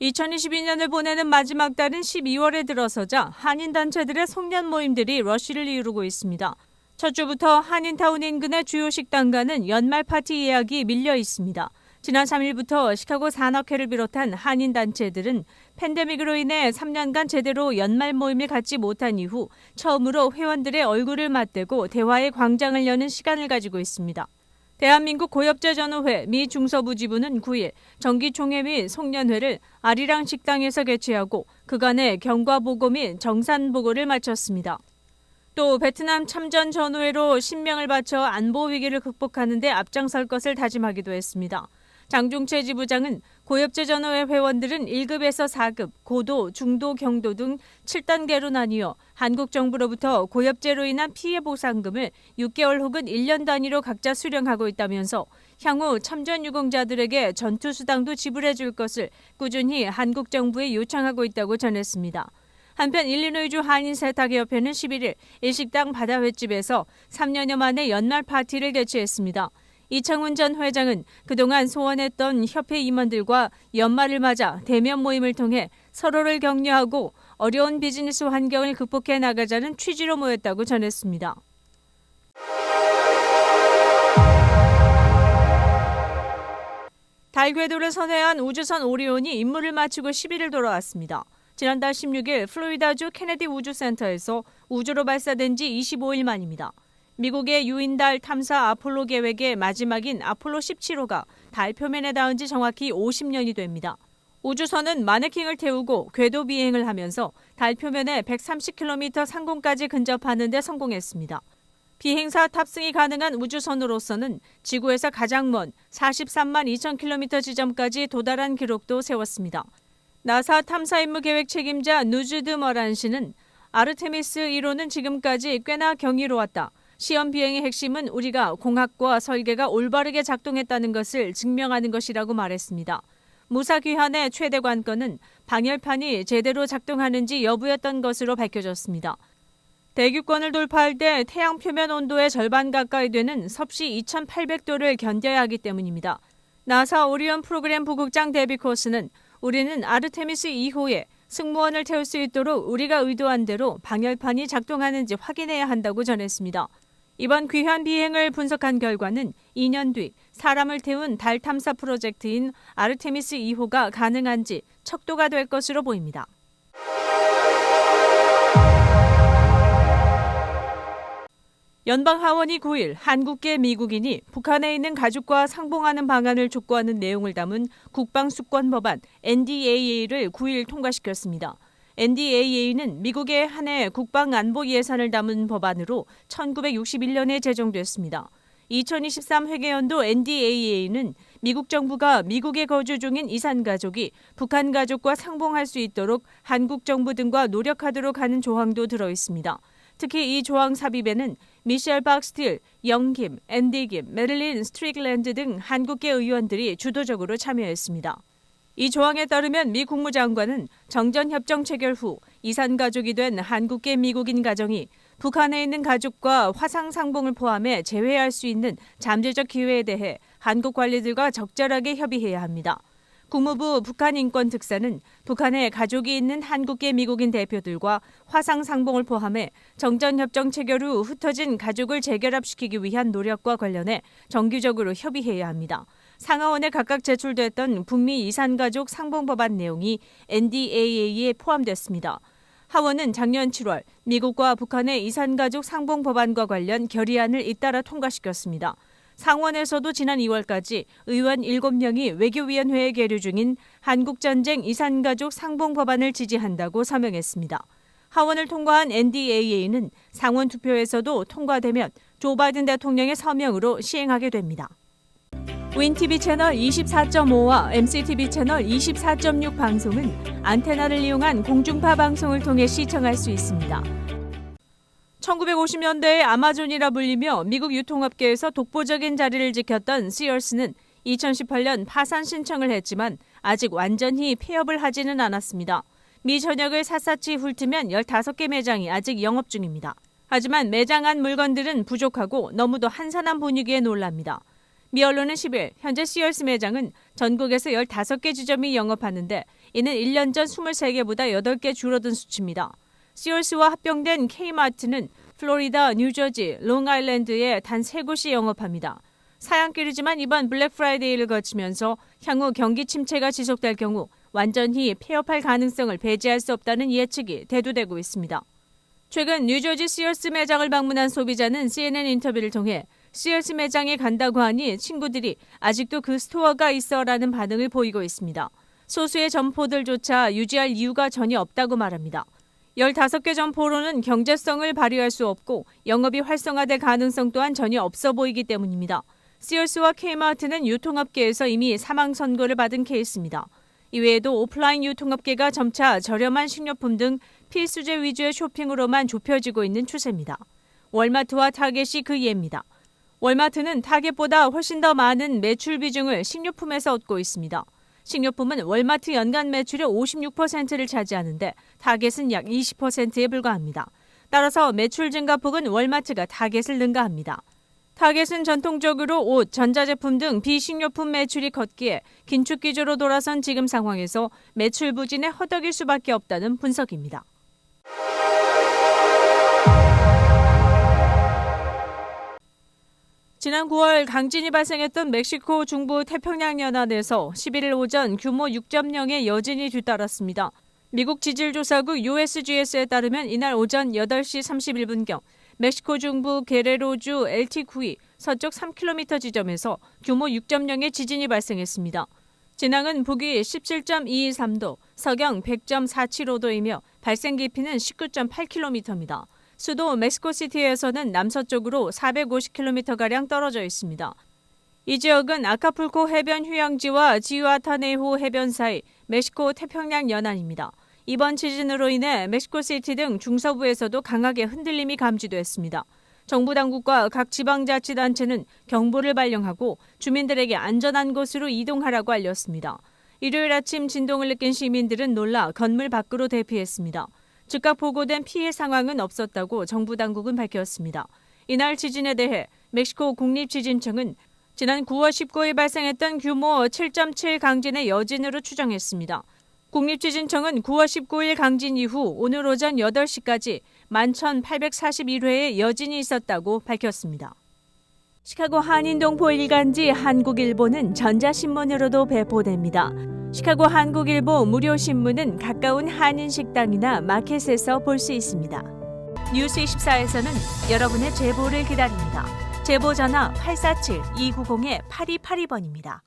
2022년을 보내는 마지막 달인 12월에 들어서자 한인단체들의 송년 모임들이 러쉬를 이루고 있습니다. 첫 주부터 한인타운 인근의 주요 식당가는 연말 파티 예약이 밀려 있습니다. 지난 3일부터 시카고 산악회를 비롯한 한인단체들은 팬데믹으로 인해 3년간 제대로 연말 모임을 갖지 못한 이후 처음으로 회원들의 얼굴을 맞대고 대화의 광장을 여는 시간을 가지고 있습니다. 대한민국 고엽제전후회 미 중서부 지부는 9일 정기총회 및 송년회를 아리랑 식당에서 개최하고 그간의 경과보고 및 정산보고를 마쳤습니다. 또 베트남 참전 전후회로 신명을 바쳐 안보 위기를 극복하는 데 앞장설 것을 다짐하기도 했습니다. 장중채 지부장은 고엽제전후회 회원들은 1급에서 4급, 고도, 중도, 경도 등 7단계로 나뉘어 한국 정부로부터 고엽제로 인한 피해 보상금을 6개월 혹은 1년 단위로 각자 수령하고 있다면서 향후 참전 유공자들에게 전투수당도 지불해 줄 것을 꾸준히 한국 정부에 요청하고 있다고 전했습니다. 한편 일리노이주 한인세탁협회는 11일 일식당 바다횟집에서 3년여 만에 연말 파티를 개최했습니다. 이창훈 전 회장은 그동안 소원했던 협회 임원들과 연말을 맞아 대면 모임을 통해 서로를 격려하고 어려운 비즈니스 환경을 극복해 나가자는 취지로 모였다고 전했습니다. 달 궤도를 선회한 우주선 오리온이 임무를 마치고 11일 돌아왔습니다. 지난달 16일 플로리다주 케네디 우주센터에서 우주로 발사된 지 25일 만입니다. 미국의 유인달 탐사 아폴로 계획의 마지막인 아폴로 17호가 달 표면에 닿은 지 정확히 50년이 됩니다. 우주선은 마네킹을 태우고 궤도 비행을 하면서 달 표면에 130km 상공까지 근접하는 데 성공했습니다. 비행사 탑승이 가능한 우주선으로서는 지구에서 가장 먼 43만 2,000km 지점까지 도달한 기록도 세웠습니다. 나사 탐사 임무 계획 책임자 누즈드 머란 씨는 아르테미스 1호는 지금까지 꽤나 경이로웠다. 시험 비행의 핵심은 우리가 공학과 설계가 올바르게 작동했다는 것을 증명하는 것이라고 말했습니다. 무사 귀환의 최대 관건은 방열판이 제대로 작동하는지 여부였던 것으로 밝혀졌습니다. 대기권을 돌파할 때 태양 표면 온도의 절반 가까이 되는 섭씨 2,800도를 견뎌야 하기 때문입니다. 나사 오리온 프로그램 부국장 데비 코스는 우리는 아르테미스 2호에 승무원을 태울 수 있도록 우리가 의도한 대로 방열판이 작동하는지 확인해야 한다고 전했습니다. 이번 귀환 비행을 분석한 결과는 2년 뒤 사람을 태운 달 탐사 프로젝트인 아르테미스 2호가 가능한지 척도가 될 것으로 보입니다. 연방하원이 9일 한국계 미국인이 북한에 있는 가족과 상봉하는 방안을 촉구하는 내용을 담은 국방수권법안 NDAA를 9일 통과시켰습니다. NDAA는 미국의 한 해 국방안보 예산을 담은 법안으로 1961년에 제정됐습니다. 2023 회계연도 NDAA는 미국 정부가 미국에 거주 중인 이산가족이 북한 가족과 상봉할 수 있도록 한국 정부 등과 노력하도록 하는 조항도 들어 있습니다. 특히 이 조항 삽입에는 미셸 박스틸, 영김, 앤디 김, 메릴린 스트릭랜드 등 한국계 의원들이 주도적으로 참여했습니다. 이 조항에 따르면 미 국무장관은 정전협정 체결 후 이산가족이 된 한국계 미국인 가정이 북한에 있는 가족과 화상상봉을 포함해 재회할 수 있는 잠재적 기회에 대해 한국 관리들과 적절하게 협의해야 합니다. 국무부 북한인권특사는 북한에 가족이 있는 한국계 미국인 대표들과 화상상봉을 포함해 정전협정 체결 후 흩어진 가족을 재결합시키기 위한 노력과 관련해 정기적으로 협의해야 합니다. 상하원에 각각 제출됐던 북미 이산가족 상봉법안 내용이 NDAA에 포함됐습니다. 하원은 작년 7월 미국과 북한의 이산가족 상봉법안과 관련 결의안을 잇따라 통과시켰습니다. 상원에서도 지난 2월까지 의원 7명이 외교위원회에 계류 중인 한국전쟁 이산가족 상봉법안을 지지한다고 서명했습니다. 하원을 통과한 NDAA는 상원 투표에서도 통과되면 조 바이든 대통령의 서명으로 시행하게 됩니다. 윈TV 채널 24.5와 MCTV 채널 24.6 방송은 안테나를 이용한 공중파 방송을 통해 시청할 수 있습니다. 1950년대의 아마존이라 불리며 미국 유통업계에서 독보적인 자리를 지켰던 시어스는 2018년 파산 신청을 했지만 아직 완전히 폐업을 하지는 않았습니다. 미 전역을 샅샅이 훑으면 15개 매장이 아직 영업 중입니다. 하지만 매장 안 물건들은 부족하고 너무도 한산한 분위기에 놀랍니다. 미 언론은 10일 현재 시얼스 매장은 전국에서 15개 지점이 영업하는데 이는 1년 전 23개보다 8개 줄어든 수치입니다. 시얼스와 합병된 K마트는 플로리다, 뉴저지, 롱아일랜드에 단 3곳이 영업합니다. 사양길이지만 이번 블랙 프라이데이를 거치면서 향후 경기 침체가 지속될 경우 완전히 폐업할 가능성을 배제할 수 없다는 예측이 대두되고 있습니다. 최근 뉴저지 시얼스 매장을 방문한 소비자는 CNN 인터뷰를 통해 시얼스 매장에 간다고 하니 친구들이 아직도 그 스토어가 있어라는 반응을 보이고 있습니다. 소수의 점포들조차 유지할 이유가 전혀 없다고 말합니다. 15개 점포로는 경제성을 발휘할 수 없고 영업이 활성화될 가능성 또한 전혀 없어 보이기 때문입니다. 시얼스와 K마트는 유통업계에서 이미 사망 선고를 받은 케이스입니다. 이외에도 오프라인 유통업계가 점차 저렴한 식료품 등 필수재 위주의 쇼핑으로만 좁혀지고 있는 추세입니다. 월마트와 타겟이 그 예입니다. 월마트는 타겟보다 훨씬 더 많은 매출 비중을 식료품에서 얻고 있습니다. 식료품은 월마트 연간 매출의 56%를 차지하는데 타겟은 약 20%에 불과합니다. 따라서 매출 증가폭은 월마트가 타겟을 능가합니다. 타겟은 전통적으로 옷, 전자제품 등 비식료품 매출이 컸기에 긴축 기조로 돌아선 지금 상황에서 매출 부진에 허덕일 수밖에 없다는 분석입니다. 지난 9월 강진이 발생했던 멕시코 중부 태평양 연안에서 11일 오전 규모 6.0의 여진이 뒤따랐습니다. 미국 지질조사국 USGS에 따르면 이날 오전 8시 31분경 멕시코 중부 게레로주 엘티쿠이 서쪽 3km 지점에서 규모 6.0의 지진이 발생했습니다. 진앙은 북위 17.223도, 서경 100.475도이며 발생 깊이는 19.8km입니다. 수도 멕시코시티에서는 남서쪽으로 450km가량 떨어져 있습니다. 이 지역은 아카풀코 해변 휴양지와 지유아타네호 해변 사이 멕시코 태평양 연안입니다. 이번 지진으로 인해 멕시코시티 등 중서부에서도 강하게 흔들림이 감지됐습니다. 정부 당국과 각 지방자치단체는 경보를 발령하고 주민들에게 안전한 곳으로 이동하라고 알렸습니다. 일요일 아침 진동을 느낀 시민들은 놀라 건물 밖으로 대피했습니다. 즉각 보고된 피해 상황은 없었다고 정부 당국은 밝혔습니다. 이날 지진에 대해 멕시코 국립지진청은 지난 9월 19일 발생했던 규모 7.7 강진의 여진으로 추정했습니다. 국립지진청은 9월 19일 강진 이후 오늘 오전 8시까지 11,841회의 여진이 있었다고 밝혔습니다. 시카고 한인동포 일간지 한국일보는 전자신문으로도 배포됩니다. 시카고 한국일보 무료신문은 가까운 한인식당이나 마켓에서 볼 수 있습니다. 뉴스24에서는 여러분의 제보를 기다립니다. 제보 전화 847-290-8282번입니다.